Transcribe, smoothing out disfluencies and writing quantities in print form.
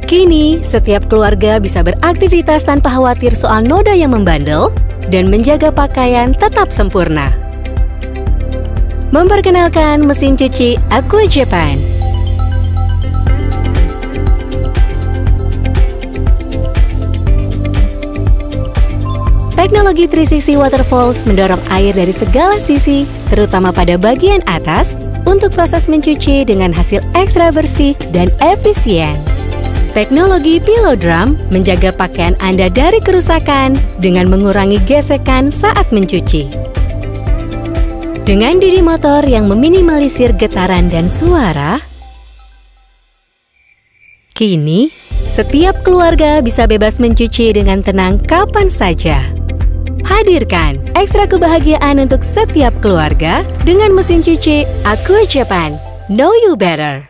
Kini, setiap keluarga bisa beraktivitas tanpa khawatir soal noda yang membandel dan menjaga pakaian tetap sempurna. Memperkenalkan mesin cuci Aqua Japan. Teknologi 360 Waterfalls mendorong air dari segala sisi, terutama pada bagian atas, untuk proses mencuci dengan hasil ekstra bersih dan efisien. Teknologi Pillow Drum menjaga pakaian Anda dari kerusakan dengan mengurangi gesekan saat mencuci. Dengan didi motor yang meminimalisir getaran dan suara, kini setiap keluarga bisa bebas mencuci dengan tenang kapan saja. Hadirkan ekstra kebahagiaan untuk setiap keluarga dengan mesin cuci Aqua Japan. Know you better.